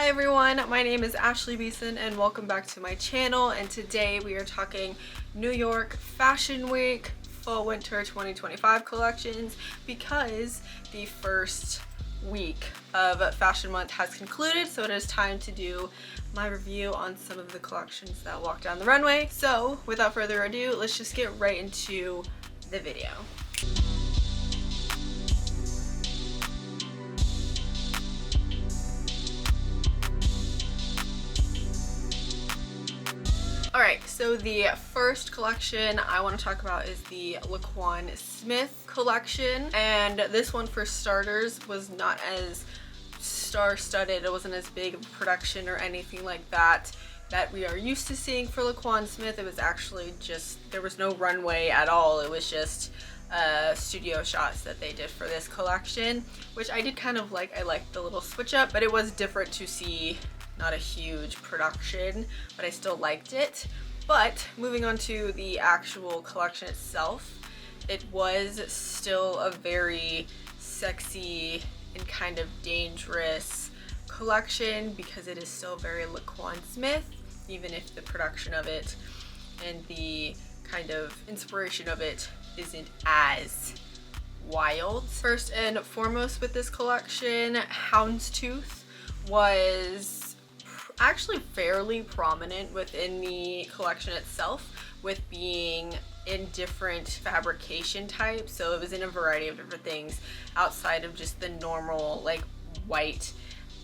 Hi everyone, my name is Ashley Beeson and welcome back to my channel, and today we are talking New York Fashion Week Fall Winter 2025 collections because the first week of Fashion Month has concluded, so it is time to do my review on some of the collections that walk down the runway. So without further ado, let's just get right into the video. Alright, so the first collection I want to talk about is the LaQuan Smith collection, and this one, for starters, was not as star-studded. It wasn't as big of a production or anything like that we are used to seeing for LaQuan Smith. It was actually just, there was no runway at all. It was just studio shots that they did for this collection, which I did kind of like. I liked the little switch up, but it was different to see not a huge production, but I still liked it. But moving on to the actual collection itself, it was still a very sexy and kind of dangerous collection because it is still very LaQuan Smith, even if the production of it and the kind of inspiration of it isn't as wild. First and foremost with this collection, houndstooth was actually fairly prominent within the collection itself, with being in different fabrication types. So it was in a variety of different things outside of just the normal like white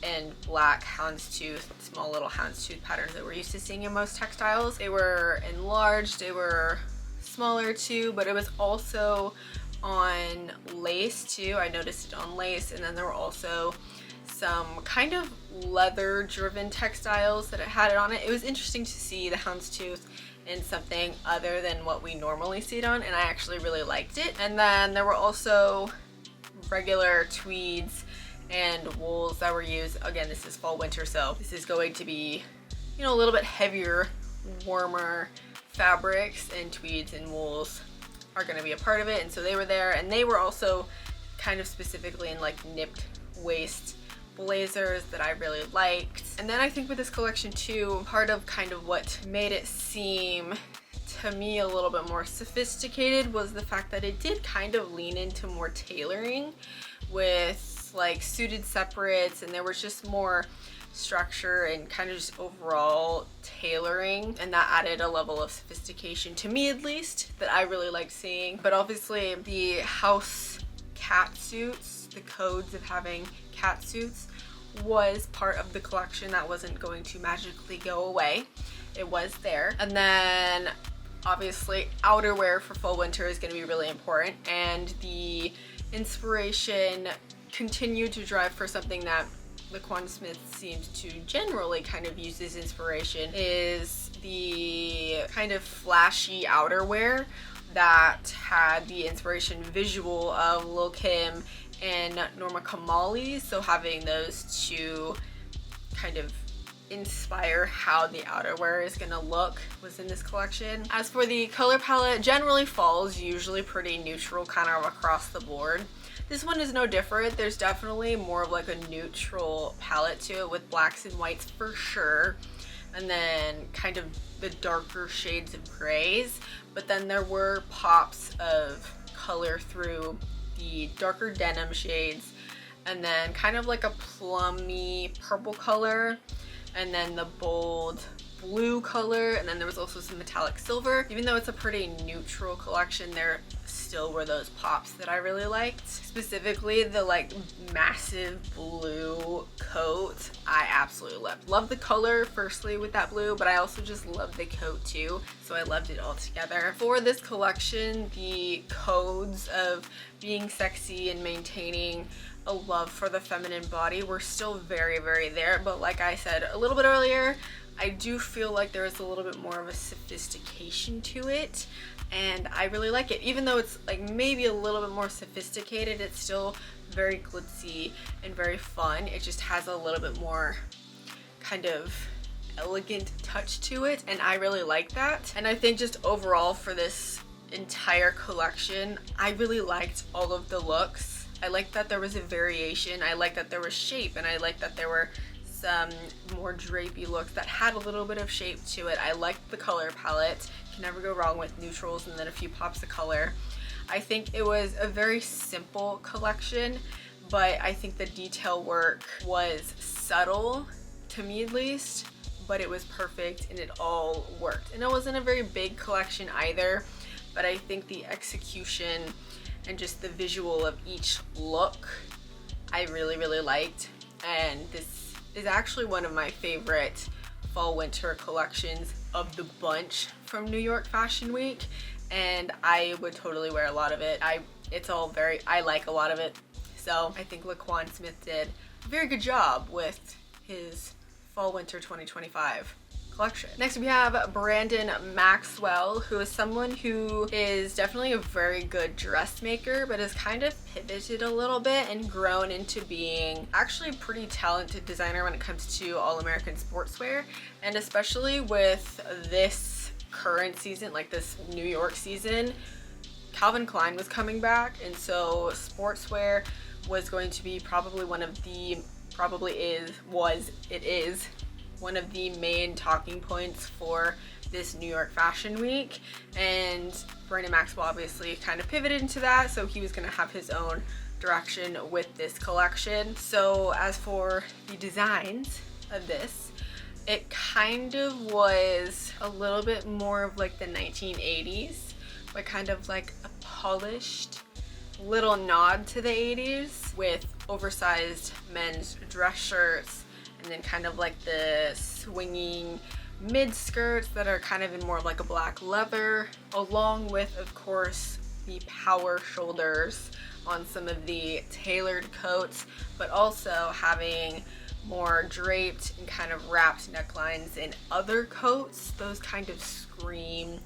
and black houndstooth, small little houndstooth patterns that we're used to seeing in most textiles. They were enlarged, they were smaller too, but it was also on lace too. I noticed it on lace, and then there were also some kind of leather driven textiles that it had it on it. It was interesting to see the houndstooth in something other than what we normally see it on, and I actually really liked it. And then there were also regular tweeds and wools that were used. Again, this is fall winter, so this is going to be, you know, a little bit heavier, warmer fabrics, and tweeds and wools are going to be a part of it, and so they were there. And they were also kind of specifically in like nipped waist blazers that I really liked. And then I think with this collection too, part of kind of what made it seem to me a little bit more sophisticated was the fact that it did kind of lean into more tailoring with like suited separates, and there was just more structure and kind of just overall tailoring, and that added a level of sophistication to me, at least, that I really liked seeing. But obviously the house cat suits, the codes of having cat suits, was part of the collection. That wasn't going to magically go away. It was there. And then obviously outerwear for fall winter is going to be really important, and the inspiration continued to drive for something that LaQuan Smith seems to generally kind of use as inspiration, is the kind of flashy outerwear that had the inspiration visual of Lil Kim and Norma Kamali. So having those two kind of inspire how the outerwear is gonna look was in this collection. As for the color palette, generally fall is usually pretty neutral, kind of across the board. This one is no different. There's definitely more of like a neutral palette to it, with blacks and whites for sure, and then kind of the darker shades of grays. But then there were pops of color through the darker denim shades, and then kind of like a plummy purple color, and then the bold blue color, and then there was also some metallic silver. Even though it's a pretty neutral collection, there still were those pops that I really liked. Specifically the like massive blue coat, I absolutely loved. Love the color firstly with that blue, but I also just love the coat too, so I loved it all together. For this collection, the codes of being sexy and maintaining a love for the feminine body were still very, very there, but like I said a little bit earlier, I do feel like there is a little bit more of a sophistication to it, and I really like it. Even though it's like maybe a little bit more sophisticated, it's still very glitzy and very fun. It just has a little bit more kind of elegant touch to it, and I really like that. And I think just overall for this entire collection, I really liked all of the looks. I liked that there was a variation, I liked that there was shape, and I liked that there were some more drapey looks that had a little bit of shape to it. I liked the color palette. Can never go wrong with neutrals and then a few pops of color. I think it was a very simple collection, but I think the detail work was subtle, to me at least, but it was perfect and it all worked. And it wasn't a very big collection either, but I think the execution and just the visual of each look I really, really liked. And this is actually one of my favorite fall winter collections of the bunch from New York Fashion Week, and I would totally wear a lot of it. I like a lot of it. So I think LaQuan Smith did a very good job with his fall winter 2025 collection. Next we have Brandon Maxwell, who is someone who is definitely a very good dressmaker, but has kind of pivoted a little bit and grown into being actually a pretty talented designer when it comes to all-American sportswear. And especially with this current season, like this New York season, Calvin Klein was coming back, and so sportswear was going to be probably one of the one of the main talking points for this New York Fashion Week. And Brandon Maxwell obviously kind of pivoted into that, so he was going to have his own direction with this collection. So as for the designs of this, it kind of was a little bit more of like the 1980s, but kind of like a polished little nod to the 80s with oversized men's dress shirts, and then kind of like the swinging mid skirts that are kind of in more of like a black leather, along with of course the power shoulders on some of the tailored coats, but also having more draped and kind of wrapped necklines in other coats. Those kind of scream,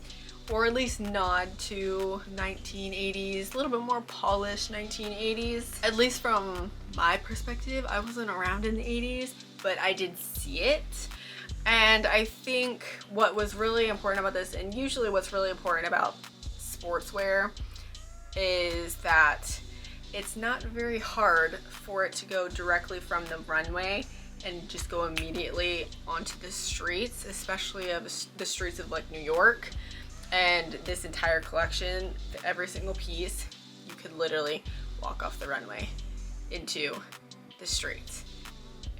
or at least nod to 1980s, a little bit more polished 1980s. At least from my perspective, I wasn't around in the 80s, but I did see it. And I think what was really important about this, and usually what's really important about sportswear, is that it's not very hard for it to go directly from the runway and just go immediately onto the streets, especially of the streets of like New York. And this entire collection, every single piece, you could literally walk off the runway into the streets.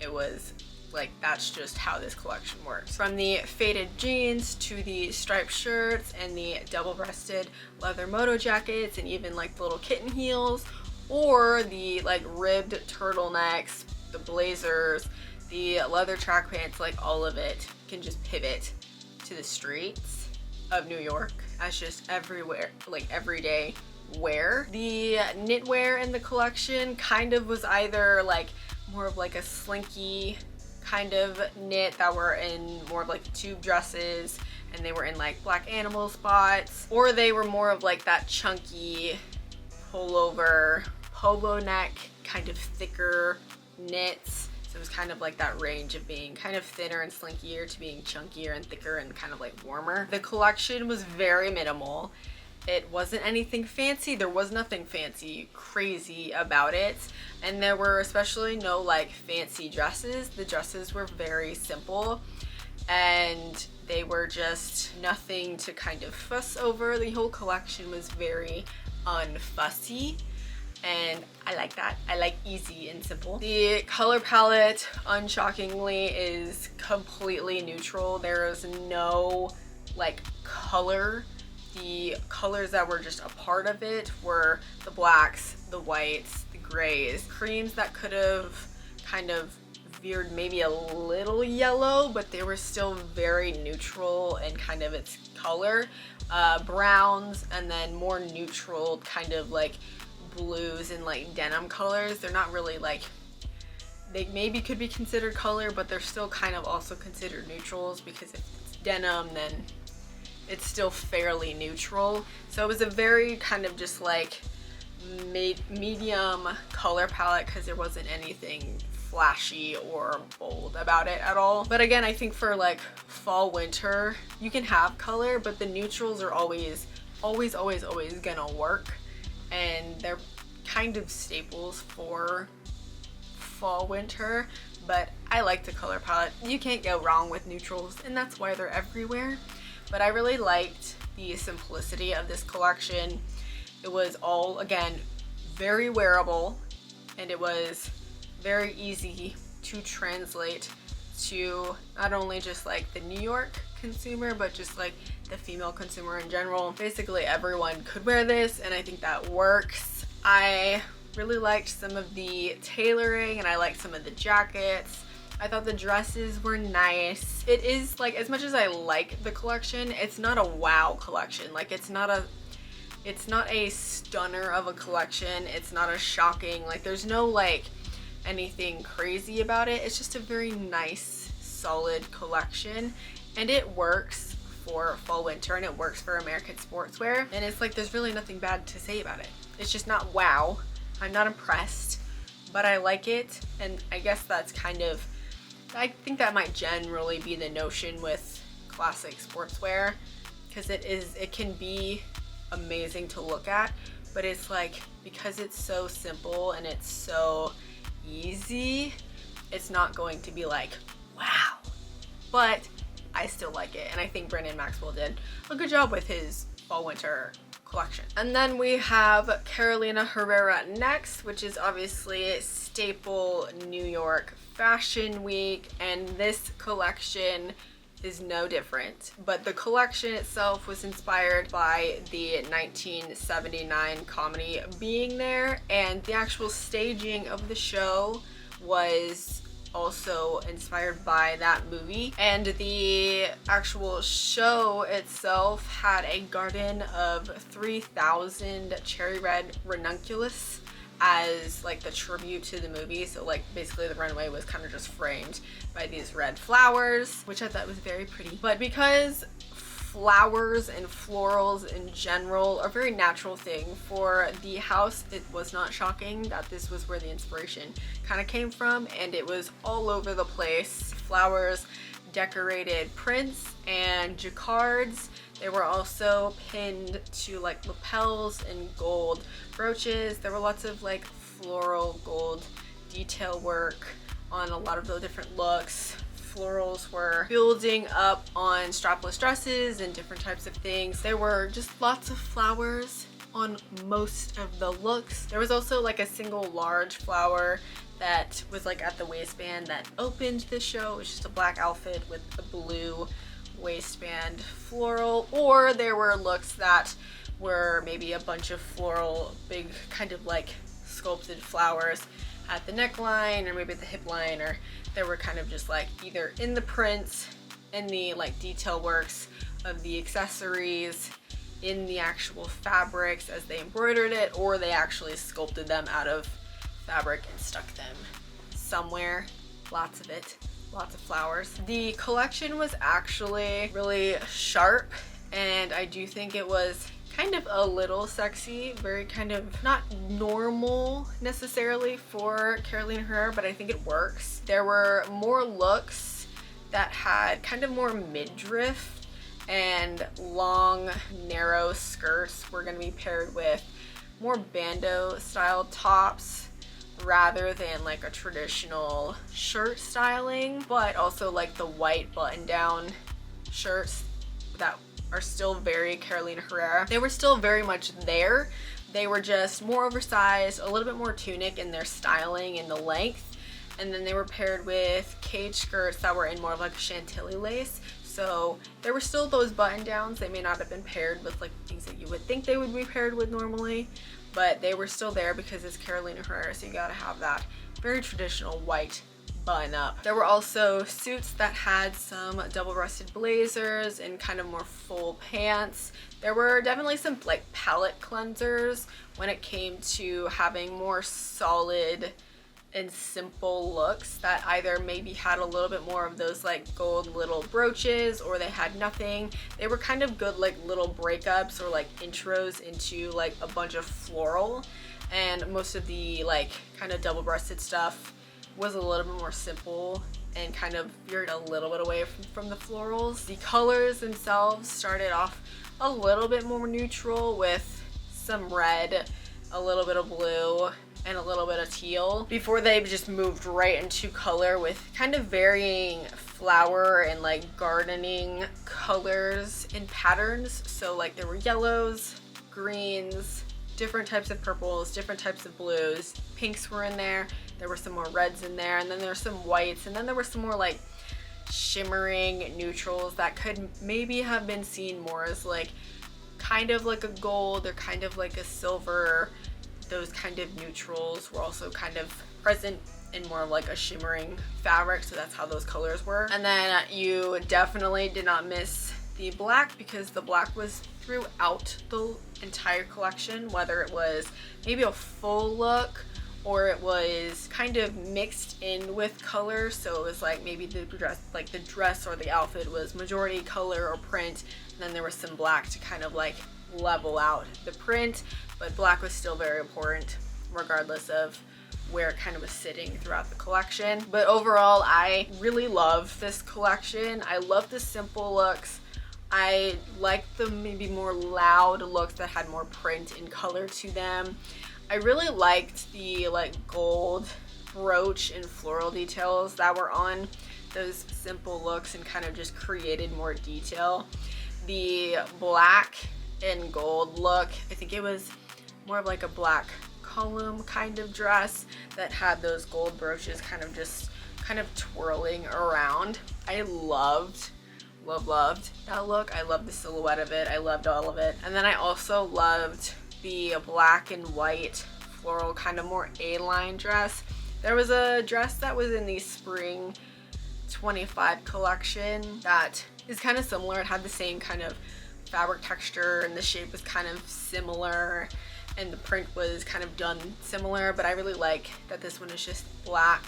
It was like, that's just how this collection works. From the faded jeans to the striped shirts and the double-breasted leather moto jackets, and even like the little kitten heels, or the like ribbed turtlenecks, the blazers, the leather track pants, like all of it can just pivot to the streets of New York as just everywhere, like everyday wear. The knitwear in the collection kind of was either like more of like a slinky kind of knit that were in more of like tube dresses, and they were in like black animal spots, or they were more of like that chunky pullover polo neck kind of thicker knits. So it was kind of like that range of being kind of thinner and slinkier to being chunkier and thicker and kind of like warmer. The collection was very minimal. It wasn't anything fancy. There was nothing fancy crazy about it, and there were especially no like fancy dresses. The dresses were very simple, and they were just nothing to kind of fuss over. The whole collection was very unfussy, and I like that. I like easy and simple. The color palette, unshockingly, is completely neutral. There is no like color. The colors that were just a part of it were the blacks, the whites, the grays, creams that could have kind of veered maybe a little yellow, but they were still very neutral and kind of its color. Browns, and then more neutral kind of like blues and like denim colors. They're not really like, they maybe could be considered color, but they're still kind of also considered neutrals, because if it's denim, then it's still fairly neutral. So it was a very kind of just like medium color palette, because there wasn't anything flashy or bold about it at all. But again, I think for like fall winter, you can have color, but the neutrals are always gonna work, and they're kind of staples for fall winter. But I like the color palette. You can't go wrong with neutrals, and that's why they're everywhere. But I really liked the simplicity of this collection. It was all, again, very wearable, and it was very easy to translate to not only just like the New York consumer, but just like the female consumer in general. Basically everyone could wear this, and I think that works. I really liked some of the tailoring, and I liked some of the jackets. I thought the dresses were nice. It is like, as much as I like the collection, it's not a wow collection. Like it's not a stunner of a collection. It's not a shocking, like there's no like anything crazy about it. It's just a very nice, solid collection, and it works for fall winter, and it works for American sportswear. And it's like, there's really nothing bad to say about it. It's just not wow. I'm not impressed, but I like it. And I guess that's kind of, I think that might generally be the notion with classic sportswear, because it can be amazing to look at, but it's like, because it's so simple and it's so easy, it's not going to be like wow, but I still like it. And I think Brandon Maxwell did a good job with his fall winter collection. And then we have Carolina Herrera next, which is obviously staple New York Fashion Week, and this collection is no different. But the collection itself was inspired by the 1979 comedy Being There, and the actual staging of the show was also inspired by that movie. And the actual show itself had a garden of 3,000 cherry red ranunculus as like the tribute to the movie. So like basically the runway was kind of just framed by these red flowers, which I thought was very pretty. But because flowers and florals in general are a very natural thing for the house, it was not shocking that this was where the inspiration kind of came from, and it was all over the place. Flowers decorated prints and jacquards. They were also pinned to like lapels and gold brooches. There were lots of like floral gold detail work on a lot of the different looks. Florals were building up on strapless dresses and different types of things. There were just lots of flowers on most of the looks. There was also like a single large flower that was like at the waistband that opened the show. It was just a black outfit with a blue waistband floral. Or there were looks that were maybe a bunch of floral, big kind of like sculpted flowers at the neckline or maybe at the hip line, or there were kind of just like either in the prints, in the like detail works of the accessories, in the actual fabrics as they embroidered it, or they actually sculpted them out of fabric and stuck them somewhere. Lots of it, lots of flowers. The collection was actually really sharp, and I do think it was kind of a little sexy, very kind of not normal necessarily for Carolina Herrera, but I think it works. There were more looks that had kind of more midriff, and long narrow skirts were going to be paired with more bandeau style tops rather than like a traditional shirt styling, but also like the white button down shirts that are still very Carolina Herrera. They were still very much there. They were just more oversized, a little bit more tunic in their styling and the length. And then they were paired with cage skirts that were in more of like a chantilly lace. So there were still those button downs. They may not have been paired with like things that you would think they would be paired with normally, but they were still there because it's Carolina Herrera, so you gotta have that very traditional white button up. There were also suits that had some double-breasted blazers and kind of more full pants. There were definitely some like palette cleansers when it came to having more solid and simple looks that either maybe had a little bit more of those like gold little brooches, or they had nothing. They were kind of good like little breakups or like intros into like a bunch of floral, and most of the like kind of double-breasted stuff was a little bit more simple and kind of veered a little bit away from the florals. The colors themselves started off a little bit more neutral with some red, a little bit of blue, and a little bit of teal before they just moved right into color with kind of varying flower and like gardening colors and patterns. So like there were yellows, greens, different types of purples, different types of blues, pinks were in there, there were some more reds in there, and then there were some whites, and then there were some more like shimmering neutrals that could maybe have been seen more as like kind of like a gold or kind of like a silver. Those kind of neutrals were also kind of present in more of like a shimmering fabric, so that's how those colors were. And then you definitely did not miss the black, because the black was throughout the entire collection, whether it was maybe a full look or it was kind of mixed in with color. So it was like maybe the dress or the outfit was majority color or print, and then there was some black to kind of like level out the print, but black was still very important regardless of where it kind of was sitting throughout the collection. But overall, I really love this collection. I love the simple looks. I like the maybe more loud looks that had more print and color to them. I really liked the like gold brooch and floral details that were on those simple looks and kind of just created more detail. The black and gold look, I think it was more of like a black column kind of dress that had those gold brooches kind of twirling around. I loved that look. I loved the silhouette of it. I loved all of it. And then I also loved the black and white floral kind of more A-line dress. There was a dress that was in the spring 25 collection that is kind of similar. It had the same kind of fabric texture and the shape was kind of similar and the print was kind of done similar, but I really like that this one is just black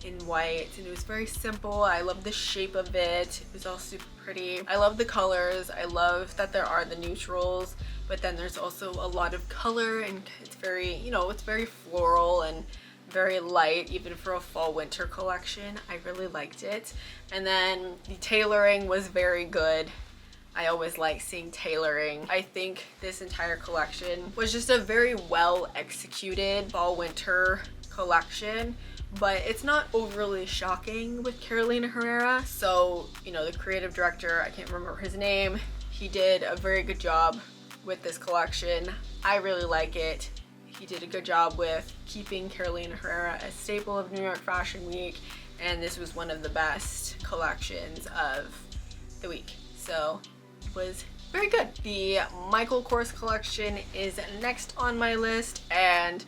and white and it was very simple. I love the shape of it. It was all super pretty. I love the colors. I love that there are the neutrals, but then there's also a lot of color and it's very, you know, it's very floral and very light even for a fall winter collection. I really liked it. And then the tailoring was very good. I always like seeing tailoring. I think this entire collection was just a very well executed fall winter collection, but it's not overly shocking with Carolina Herrera. So, you know, the creative director, I can't remember his name, he did a very good job with this collection. I really like it. He did a good job with keeping Carolina Herrera a staple of New York Fashion Week, and this was one of the best collections of the week. So it was very good. The Michael Kors collection is next on my list, and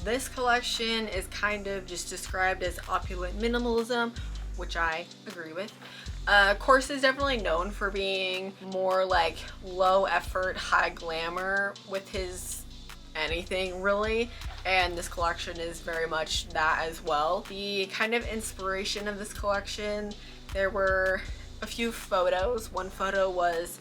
this collection is kind of just described as opulent minimalism, which I agree with. Kors is definitely known for being more like low effort, high glamour with his anything really, and this collection is very much that as well. The kind of inspiration of this collection, there were a few photos. One photo was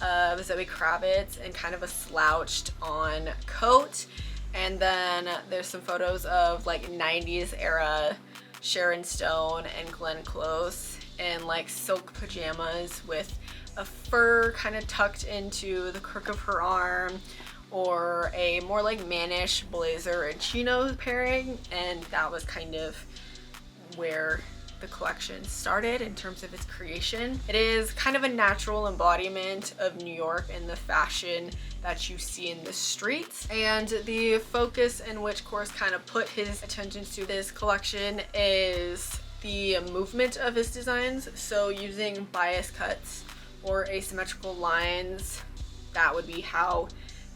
of Zoe Kravitz in kind of a slouched on coat, and then there's some photos of like 90s era Sharon Stone and Glenn Close in like silk pajamas with a fur kind of tucked into the crook of her arm, or a more like mannish blazer and chino pairing, and that was kind of where the collection started in terms of its creation. It is kind of a natural embodiment of New York and the fashion that you see in the streets, and the focus in which Kors kind of put his attention to this collection is the movement of his designs. So using bias cuts or asymmetrical lines, that would be how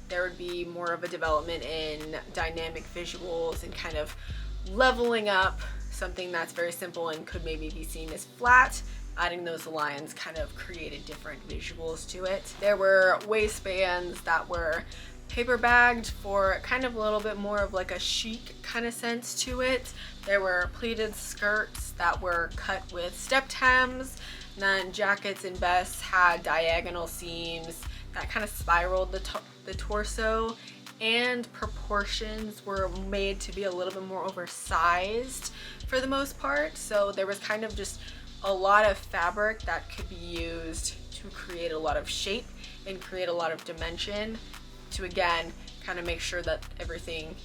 there would be more of a development in dynamic visuals and kind of leveling up something that's very simple and could maybe be seen as flat. Adding those lines kind of created different visuals to it. There were waistbands that were paper bagged for kind of a little bit more of like a chic kind of sense to it. There were pleated skirts that were cut with stepped hems, and then jackets and vests had diagonal seams that kind of spiraled the torso, and proportions were made to be a little bit more oversized for the most part. So there was kind of just a lot of fabric that could be used to create a lot of shape and create a lot of dimension to, again, kind of make sure that everything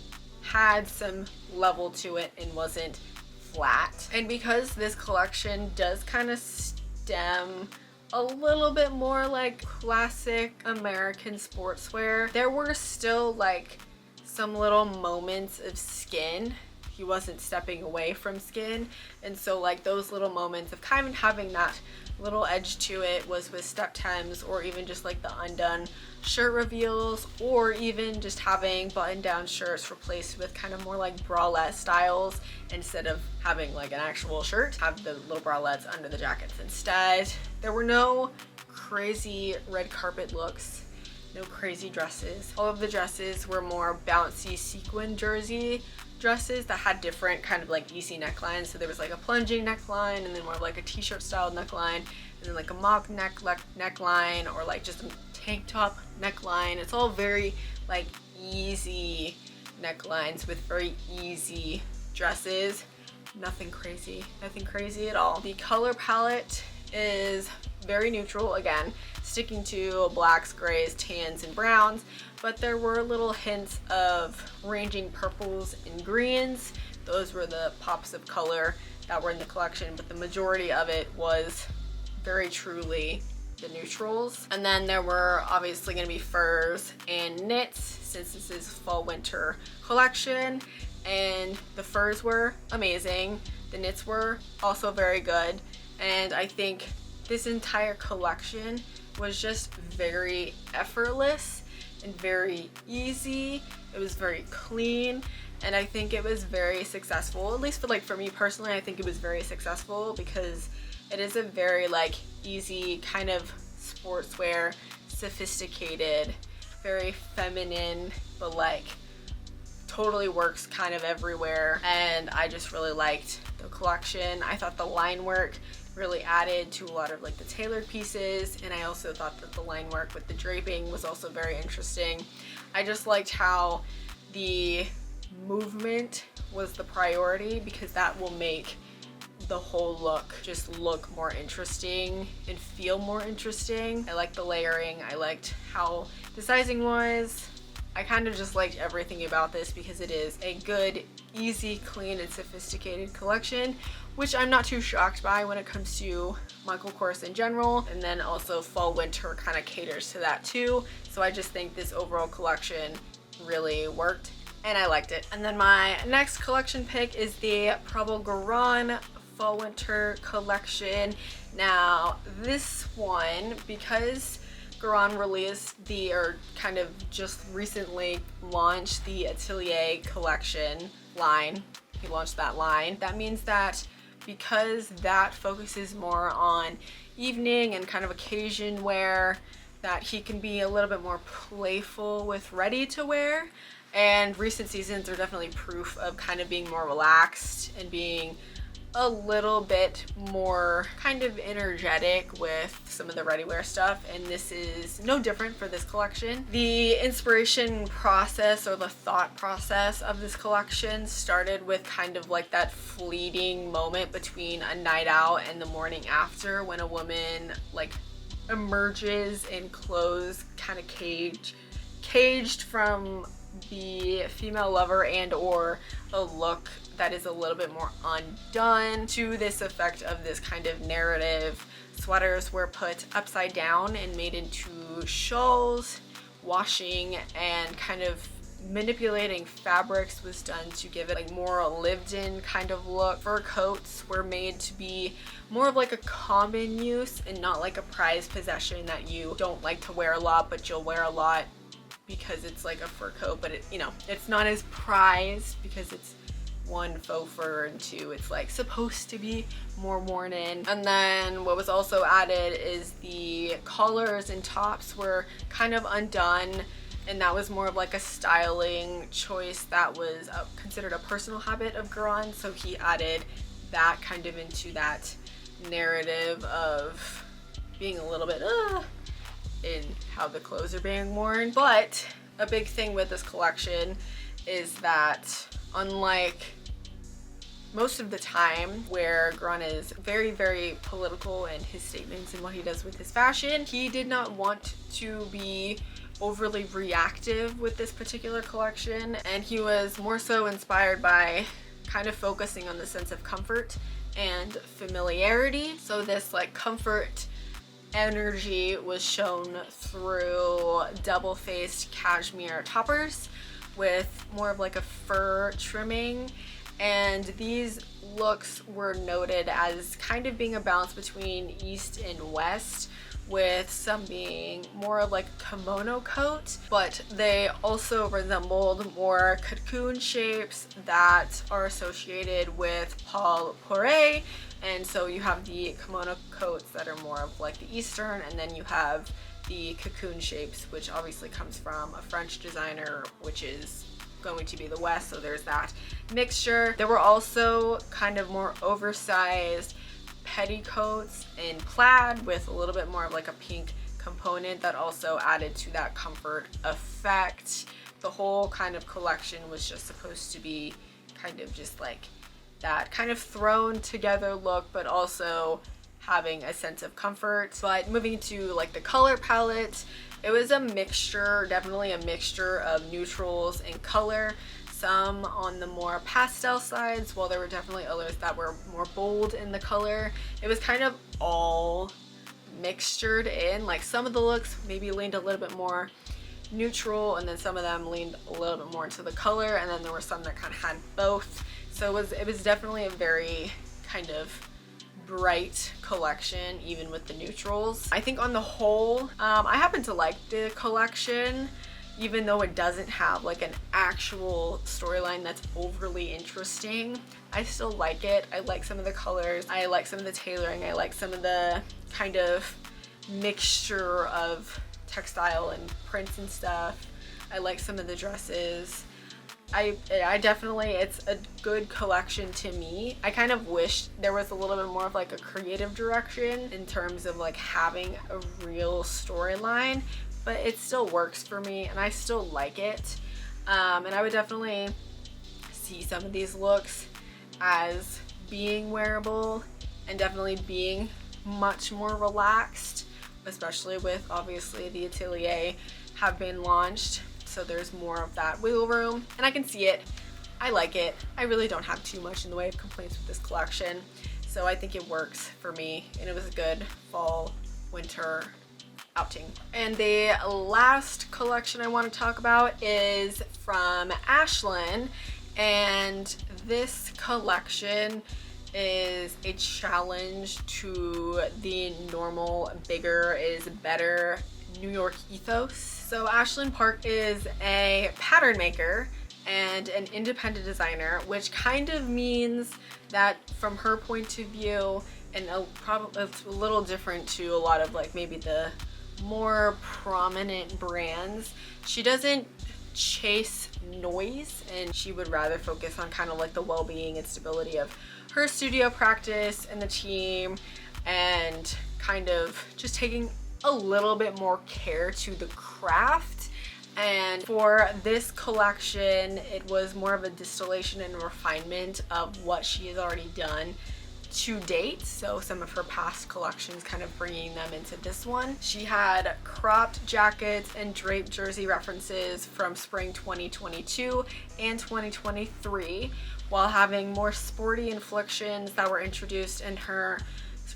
had some level to it and wasn't flat. And because this collection does kind of stem a little bit more like classic American sportswear, there were still like some little moments of skin. He wasn't stepping away from skin, and so like those little moments of kind of having that little edge to it was with step Thames, or even just like the undone shirt reveals, or even just having button down shirts replaced with kind of more like bralette styles. Instead of having like an actual shirt, have the little bralettes under the jackets instead. There were no crazy red carpet looks, no crazy dresses. All of the dresses were more bouncy sequin jersey dresses that had different kind of like easy necklines. So there was like a plunging neckline, and then more of like a t-shirt style neckline, and then like a mock neckline, or like just a tank top neckline. It's all very like easy necklines with very easy dresses. Nothing crazy at all. The color palette is very neutral, again, sticking to blacks, grays, tans, and browns, but there were little hints of ranging purples and greens. Those were the pops of color that were in the collection, but the majority of it was very truly the neutrals. And then there were obviously going to be furs and knits, since this is fall winter collection, and the furs were amazing. The knits were also very good, and I think this entire collection was just very effortless and very easy. It was very clean, and I think it was very successful. At least for me personally, I think it was very successful because it is a very like easy kind of sportswear, sophisticated, very feminine, but like totally works kind of everywhere. And I just really liked the collection. I thought the line work really added to a lot of like the tailored pieces, and I also thought that the line work with the draping was also very interesting. I just liked how the movement was the priority, because that will make the whole look just look more interesting and feel more interesting. I liked the layering. I liked how the sizing was. I kind of just liked everything about this because it is a good, easy, clean, and sophisticated collection, which I'm not too shocked by when it comes to Michael Kors in general. And then also fall winter kind of caters to that too. So I just think this overall collection really worked and I liked it. And then my next collection pick is the Prabal Gurung fall winter collection. Now this one, because Gurung released or kind of just recently launched the Atelier collection line. He launched that line. That means that because that focuses more on evening and kind of occasion wear, that he can be a little bit more playful with ready to wear. And recent seasons are definitely proof of kind of being more relaxed and being a little bit more kind of energetic with some of the ready-wear stuff, and this is no different for this collection. The inspiration process, or the thought process of this collection, started with kind of like that fleeting moment between a night out and the morning after, when a woman like emerges in clothes kind of caged from the female lover, and or a look that is a little bit more undone, to this effect of this kind of narrative. Sweaters were put upside down and made into shawls. Washing and kind of manipulating fabrics was done to give it like more lived-in kind of look. Fur coats were made to be more of like a common use and not like a prized possession that you don't like to wear a lot, but you'll wear a lot because it's like a fur coat, but it, you know, it's not as prized because it's one, faux fur, and two, it's like supposed to be more worn in. And then what was also added is the collars and tops were kind of undone, and that was more of like a styling choice that was considered a personal habit of Gurung, so he added that kind of into that narrative of being a little bit in how the clothes are being worn. But a big thing with this collection is that, unlike most of the time where Gurung is very, very political in his statements and what he does with his fashion, he did not want to be overly reactive with this particular collection, and he was more so inspired by kind of focusing on the sense of comfort and familiarity. So this like comfort energy was shown through double-faced cashmere toppers with more of like a fur trimming, and these looks were noted as kind of being a balance between east and west, with some being more of like a kimono coat, but they also resembled more cocoon shapes that are associated with Paul Poiret. And so you have the kimono coats that are more of like the eastern, and then you have the cocoon shapes, which obviously comes from a French designer, which is going to be the west, so there's that mixture. There were also kind of more oversized petticoats in plaid with a little bit more of like a pink component that also added to that comfort effect. The whole kind of collection was just supposed to be kind of just like that kind of thrown together look, but also having a sense of comfort. But moving to like the color palette, it was a mixture, definitely a mixture of neutrals and color. Some on the more pastel sides, while there were definitely others that were more bold in the color. It was kind of all mixtured in. Like some of the looks maybe leaned a little bit more neutral, and then some of them leaned a little bit more into the color, and then there were some that kind of had both. So it was definitely a very kind of bright collection, even with the neutrals. I think on the whole, I happen to like the collection, even though it doesn't have like an actual storyline that's overly interesting. I still like it. I like some of the colors, I like some of the tailoring, I like some of the kind of mixture of textile and prints and stuff. I like some of the dresses. I definitely, it's a good collection to me. I kind of wish there was a little bit more of like a creative direction in terms of like having a real storyline, but it still works for me and I still like it. And I would definitely see some of these looks as being wearable and definitely being much more relaxed, especially with obviously the atelier have been launched. So there's more of that wiggle room, and I can see it. I like it. I really don't have too much in the way of complaints with this collection, so I think it works for me, and it was a good fall winter outing. And the last collection I want to talk about is from Ashlyn, and this collection is a challenge to the normal bigger is better New York ethos. So Ashlyn Park is a pattern maker and an independent designer, which kind of means that from her point of view, and probably it's a little different to a lot of like maybe the more prominent brands, she doesn't chase noise, and she would rather focus on kind of like the well-being and stability of her studio practice and the team, and kind of just taking a little bit more care to the craft. And for this collection, it was more of a distillation and refinement of what she has already done to date. So some of her past collections, kind of bringing them into this one. She had cropped jackets and draped jersey references from spring 2022 and 2023, while having more sporty inflections that were introduced in her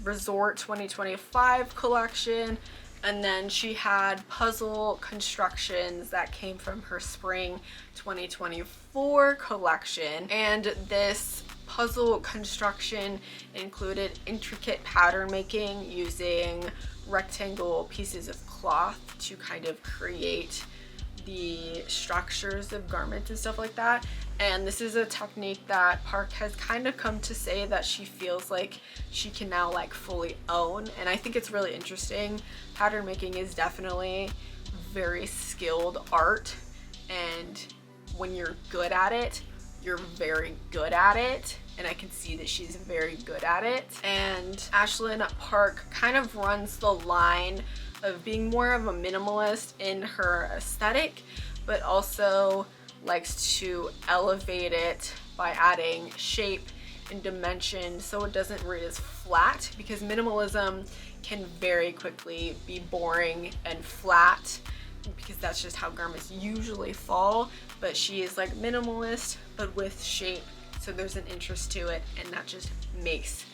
Resort 2025 collection. And then she had puzzle constructions that came from her spring 2024 collection. And this puzzle construction included intricate pattern making using rectangle pieces of cloth to kind of create the structures of garments and stuff like that. And this is a technique that Park has kind of come to say that she feels like she can now like fully own, and I think it's really interesting. Pattern making is definitely very skilled art, and when you're good at it, you're very good at it, and I can see that she's very good at it. And Ashlyn Park kind of runs the line of being more of a minimalist in her aesthetic, but also likes to elevate it by adding shape and dimension so it doesn't read as flat, because minimalism can very quickly be boring and flat. because that's just how garments usually fall, but she is like minimalist but with shape, so there's an interest to it, and that just makes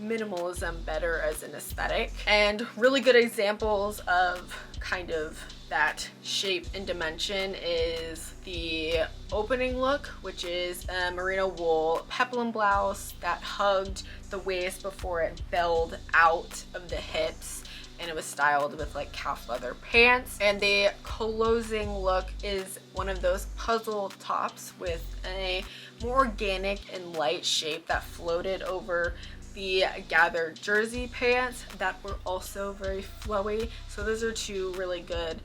minimalism better as an aesthetic. And really good examples of kind of that shape and dimension is the opening look, which is a merino wool peplum blouse that hugged the waist before it belled out of the hips, and it was styled with like calf leather pants. And the closing look is one of those puzzle tops with a more organic and light shape that floated over the gathered jersey pants that were also very flowy. So those are two really good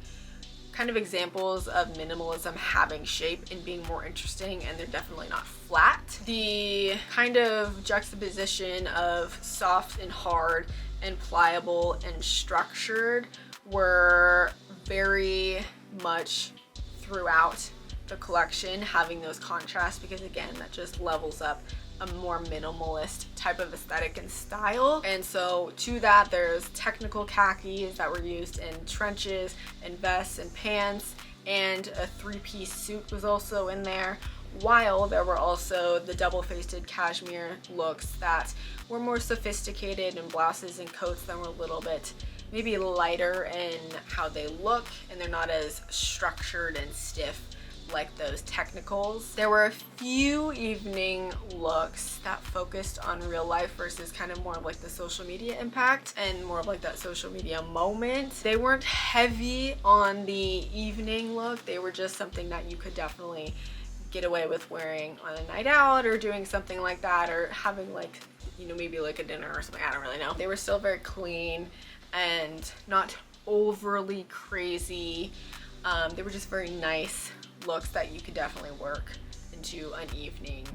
kind of examples of minimalism having shape and being more interesting, and they're definitely not flat. The kind of juxtaposition of soft and hard and pliable and structured were very much throughout the collection, having those contrasts, because again, that just levels up a more minimalist type of aesthetic and style. And so to that, there's technical khakis that were used in trenches and vests and pants, and a three-piece suit was also in there, while there were also the double-faced cashmere looks that were more sophisticated in blouses and coats that were a little bit maybe lighter in how they look, and they're not as structured and stiff like those technicals. There were a few evening looks that focused on real life versus kind of more of like the social media impact and more of like that social media moment. They weren't heavy on the evening look. They were just something that you could definitely get away with wearing on a night out or doing something like that, or having like, you know, maybe like a dinner or something. I don't really know. They were still very clean and not overly crazy. They were just very nice looks that you could definitely work into an evening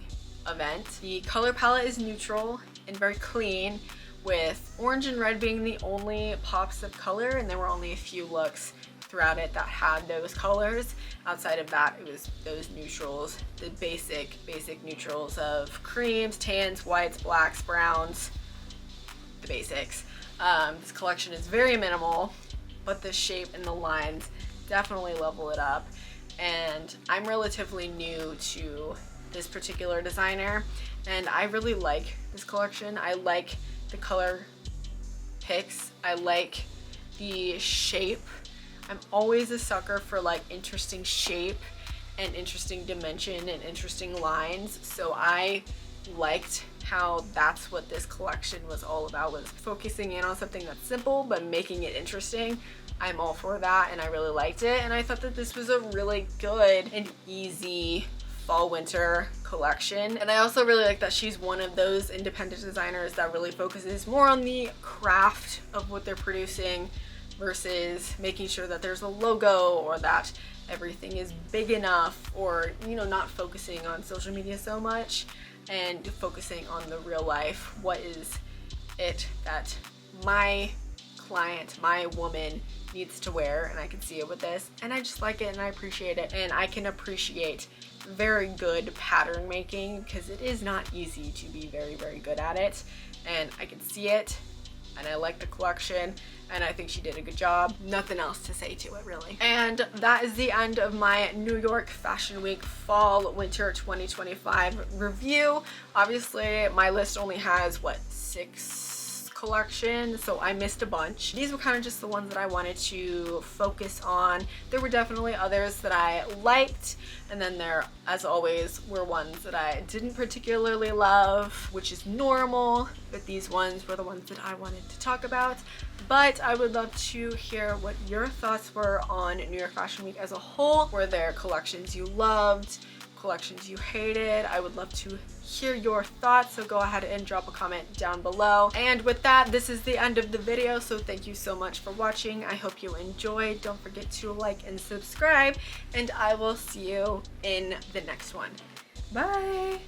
event. The color palette is neutral and very clean, with orange and red being the only pops of color, and there were only a few looks throughout it that had those colors. Outside of that, it was those neutrals, the basic neutrals of creams, tans, whites, blacks, browns, the basics. This collection is very minimal, but the shape and the lines definitely level it up. And I'm relatively new to this particular designer, and I really like this collection. I like the color picks. I like the shape. I'm always a sucker for like interesting shape and interesting dimension and interesting lines, so I liked how that's what this collection was all about, was focusing in on something that's simple but making it interesting. I'm all for that, and I really liked it, and I thought that this was a really good and easy fall winter collection. And I also really like that she's one of those independent designers that really focuses more on the craft of what they're producing versus making sure that there's a logo or that everything is big enough, or, you know, not focusing on social media so much and focusing on the real life. What is it that my client, my woman, needs to wear, and I can see it with this, and I just like it and I appreciate it. And I can appreciate very good pattern making, because it is not easy to be very, very good at it, and I can see it, and I like the collection, and I think she did a good job. Nothing else to say to it, really. And that is the end of my New York Fashion Week Fall Winter 2025 review. Obviously, my list only has, what, 6 collection, so I missed a bunch. These were kind of just the ones that I wanted to focus on. There were definitely others that I liked, and then there, as always, were ones that I didn't particularly love, which is normal, but these ones were the ones that I wanted to talk about. But I would love to hear what your thoughts were on New York Fashion Week as a whole. Were there collections you loved, collections you hated? I would love to hear your thoughts, so go ahead and drop a comment down below. And with that, this is the end of the video, so thank you so much for watching. I hope you enjoyed. Don't forget to like and subscribe, and I will see you in the next one. Bye!